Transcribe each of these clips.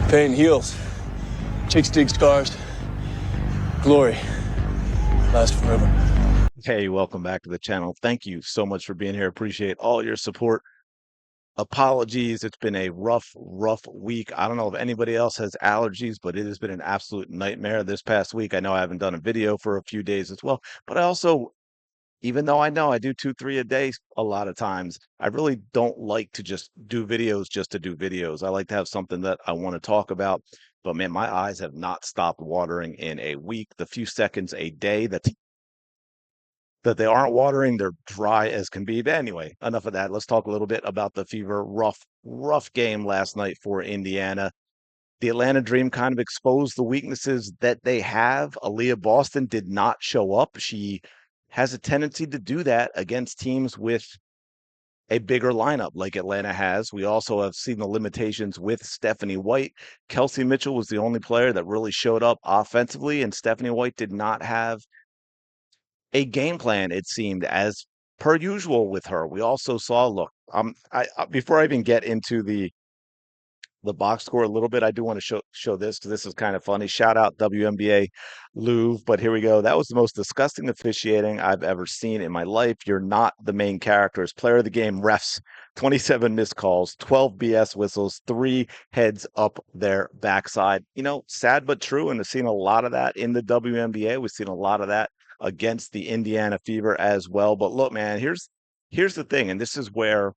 Pain heals. Chicks dig scars. Glory lasts forever. Hey, welcome back to the channel. Thank you so much for being here. Appreciate all your support. Apologies. It's been a rough week. I don't know if anybody else has allergies, but it has been an absolute nightmare this past week. I know I haven't done a video for a few days as well, but I also, even though I know I do 2, 3 a day a lot of times, I really don't like to just do videos just to do videos. I like to have something that I want to talk about. But man, my eyes have not stopped watering in a week. The few seconds a day that they aren't watering. They're dry as can be. But anyway, enough of that. Let's talk a little bit about the Fever. Rough game last night for Indiana. The Atlanta Dream kind of exposed the weaknesses that they have. Aliyah Boston did not show up. She has a tendency to do that against teams with a bigger lineup like Atlanta has. We also have seen the limitations with Stephanie White. Kelsey Mitchell was the only player that really showed up offensively, and Stephanie White did not have a game plan, it seemed, as per usual with her. We also saw, look, before I even get into the box score a little bit, I do want to show this because this is kind of funny. Shout out WNBA Louvre, but here we go. That was the most disgusting officiating I've ever seen in my life. You're not the main characters. Player of the game, refs, 27 missed calls, 12 BS whistles, 3 heads up their backside. You know, sad but true, and I've seen a lot of that in the WNBA. We've seen a lot of that against the Indiana Fever as well. But look, man, here's the thing, and this is where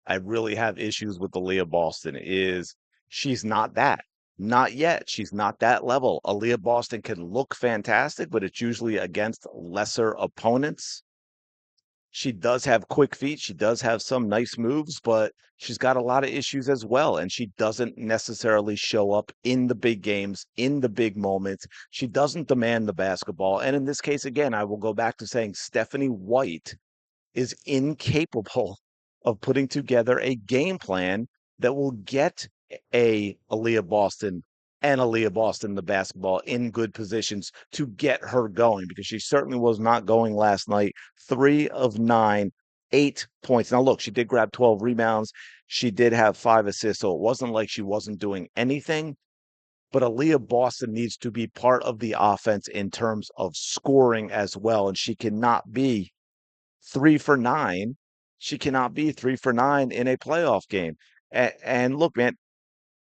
I really have issues with Aliyah Boston is she's not that. Not yet. She's not that level. Aliyah Boston can look fantastic, but it's usually against lesser opponents. She does have quick feet. She does have some nice moves, but she's got a lot of issues as well. And she doesn't necessarily show up in the big games, in the big moments. She doesn't demand the basketball. And in this case, again, I will go back to saying Stephanie White is incapable of putting together a game plan that will get a Aliyah Boston and Aliyah Boston the basketball in good positions to get her going because she certainly was not going last night. 3 of 9, 8 points. Now, look, she did grab 12 rebounds. She did have 5 assists, so it wasn't like she wasn't doing anything. But Aliyah Boston needs to be part of the offense in terms of scoring as well. And she cannot be 3 for 9. She cannot be 3 for 9 in a playoff game. And look, man,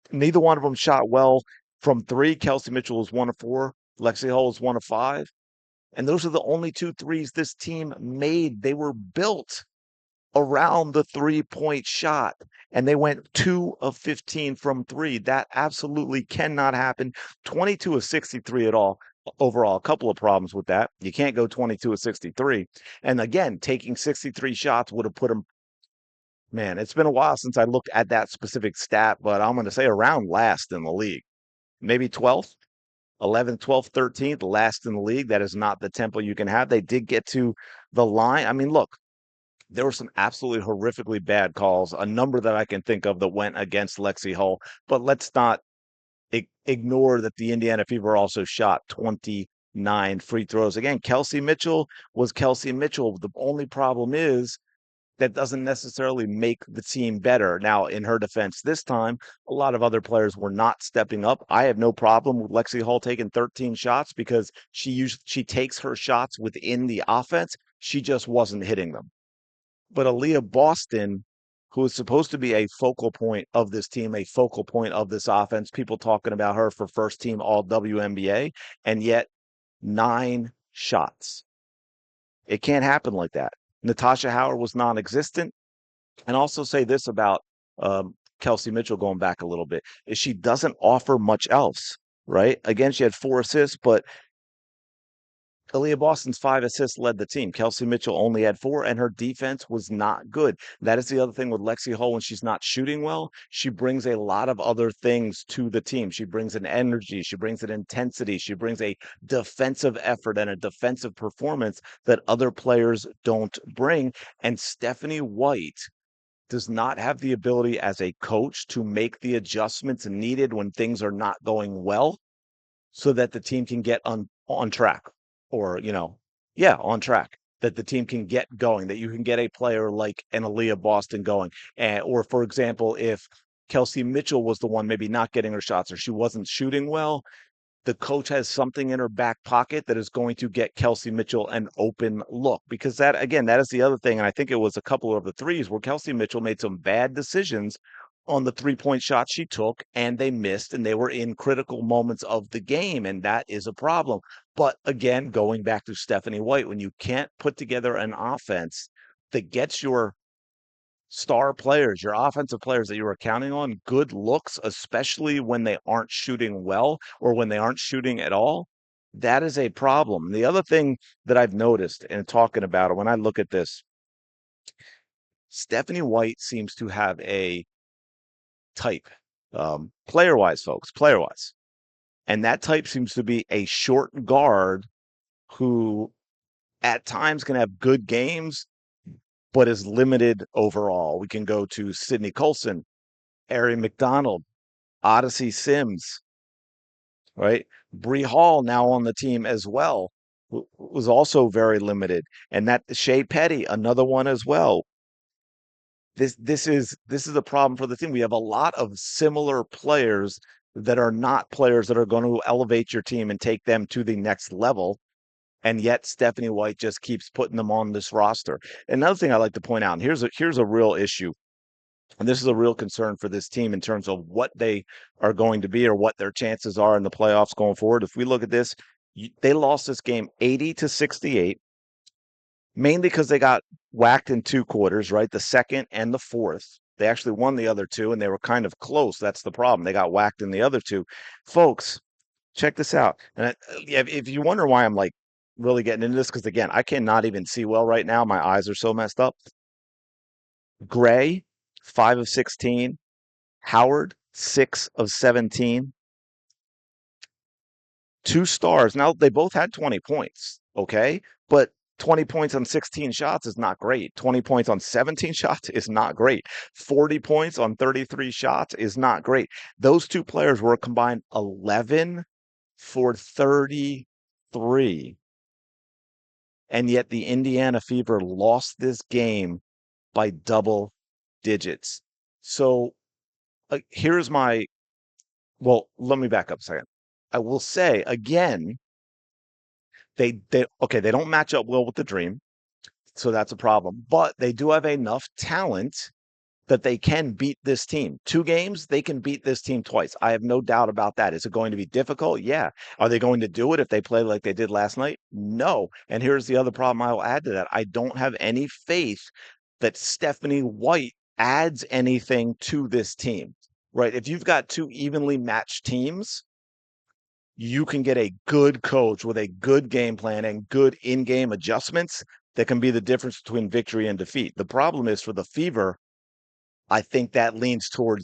neither one of them shot well from three. Kelsey Mitchell was 1 of 4. Lexi Hull was 1 of 5. And those are the only 2 threes this team made. They were built around the 3-point shot, and they went 2 of 15 from three. That absolutely cannot happen. 22 of 63 at all. Overall, a couple of problems with that. You can't go 22 of 63. And again, taking 63 shots would have put them, man, it's been a while since I looked at that specific stat, but I'm going to say around last in the league. Maybe 12th, 11th, 12th, 13th, last in the league. That is not the tempo you can have. They did get to the line. I mean, look, there were some absolutely horrifically bad calls, a number that I can think of that went against Lexi Hull. But let's not ignore that the Indiana Fever also shot 29 free throws. Again, Kelsey Mitchell was Kelsey Mitchell. The only problem is that doesn't necessarily make the team better. Now, in her defense this time, a lot of other players were not stepping up. I have no problem with Lexi Hull taking 13 shots because she takes her shots within the offense. She just wasn't hitting them. But Aliyah Boston, who is supposed to be a focal point of this team, a focal point of this offense, people talking about her for first team all WNBA, and yet 9 shots. It can't happen like that. Natasha Howard was non existent. And also say this about Kelsey Mitchell going back a little bit is she doesn't offer much else, right? Again, she had 4 assists, but Aliyah Boston's 5 assists led the team. Kelsey Mitchell only had 4, and her defense was not good. That is the other thing with Lexi Hull. When she's not shooting well, she brings a lot of other things to the team. She brings an energy, she brings an intensity, she brings a defensive effort and a defensive performance that other players don't bring. And Stephanie White does not have the ability as a coach to make the adjustments needed when things are not going well so that the team can get on track or, yeah, on track, that the team can get going, that you can get a player like an Aliyah Boston going. And, or, for example, if Kelsey Mitchell was the one maybe not getting her shots or she wasn't shooting well, the coach has something in her back pocket that is going to get Kelsey Mitchell an open look. Because that, again, that is the other thing. And I think it was a couple of the threes where Kelsey Mitchell made some bad decisions on the 3-point shots she took, and they missed, and they were in critical moments of the game. And that is a problem. But again, going back to Stephanie White, when you can't put together an offense that gets your star players, your offensive players that you were counting on, good looks, especially when they aren't shooting well or when they aren't shooting at all, that is a problem. The other thing that I've noticed in talking about it, when I look at this, Stephanie White seems to have a type, player wise, folks, player wise. And that type seems to be a short guard who at times can have good games, but is limited overall. We can go to Sydney Colson, Ari McDonald, Odyssey Sims, right? Bree Hall now on the team as well, was also very limited, and that Shea Petty, another one as well. This is a problem for the team. We have a lot of similar players that are not players that are going to elevate your team and take them to the next level. And yet Stephanie White just keeps putting them on this roster. Another thing I like to point out, and here's a real issue. And this is a real concern for this team in terms of what they are going to be or what their chances are in the playoffs going forward. If we look at this, they lost this game 80-68, mainly because they got whacked in two quarters, right? The second and the fourth. They actually won the other two, and they were kind of close. That's the problem. They got whacked in the other two. Folks, check this out. And if you wonder why I'm like really getting into this, because again, I cannot even see well right now. My eyes are so messed up. Gray, 5 of 16. Howard, 6 of 17. Two stars. Now, they both had 20 points, okay? But 20 points on 16 shots is not great. 20 points on 17 shots is not great. 40 points on 33 shots is not great. Those two players were a combined 11 for 33. And yet the Indiana Fever lost this game by double digits. So here's my, well, let me back up a second. I will say again, they don't match up well with the Dream, so that's a problem. But they do have enough talent that they can beat this team. 2 games, they can beat this team twice. I have no doubt about that. Is it going to be difficult? Yeah. Are they going to do it if they play like they did last night? No. And here's the other problem I will add to that. I don't have any faith that Stephanie White adds anything to this team, right? If you've got two evenly matched teams, you can get a good coach with a good game plan and good in-game adjustments that can be the difference between victory and defeat. The problem is for the Fever, I think that leans toward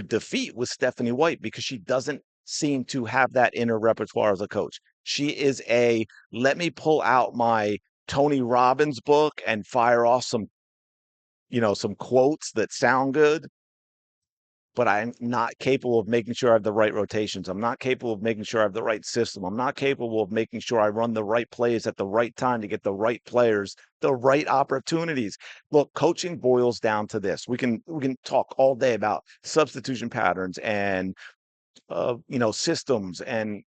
defeat with Stephanie White because she doesn't seem to have that in her repertoire as a coach. She is a let me pull out my Tony Robbins book and fire off some quotes that sound good, but I'm not capable of making sure I have the right rotations. I'm not capable of making sure I have the right system. I'm not capable of making sure I run the right plays at the right time to get the right players, the right opportunities. Look, coaching boils down to this. We can talk all day about substitution patterns and systems and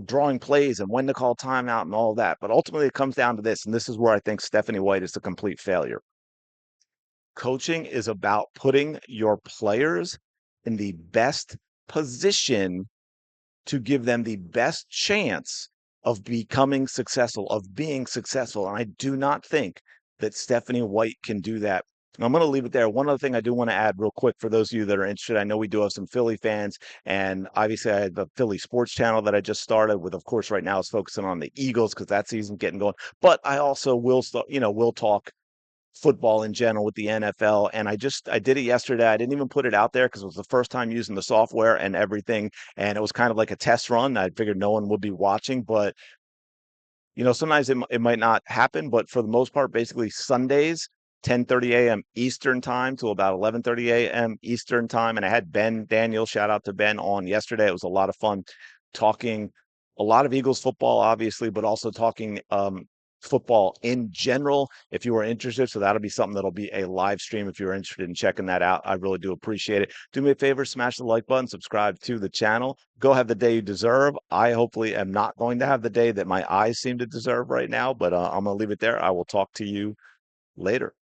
drawing plays and when to call timeout and all that. But ultimately it comes down to this, and this is where I think Stephanie White is a complete failure. Coaching is about putting your players in the best position to give them the best chance of becoming successful, of being successful. And I do not think that Stephanie White can do that. And I'm going to leave it there. One other thing I do want to add real quick for those of you that are interested. I know we do have some Philly fans, and obviously I have the Philly sports channel that I just started with, of course, right now is focusing on the Eagles because that season's getting going. But I also will talk football in general with the NFL. And I did it yesterday. I didn't even put it out there because it was the first time using the software and everything. And it was kind of like a test run. I figured no one would be watching, but sometimes it might not happen, but for the most part, basically Sundays, 10:30 a.m. Eastern time to about 11:30 a.m. Eastern time. And I had Ben Daniel, shout out to Ben, on yesterday. It was a lot of fun talking a lot of Eagles football, obviously, but also talking football in general if you are interested. So that'll be something that'll be a live stream if you're interested in checking that out. I really do appreciate it. Do me a favor, smash the like button, subscribe to the channel. Go have the day you deserve. I hopefully am not going to have the day that my eyes seem to deserve right now, but I'm going to leave it there. I will talk to you later.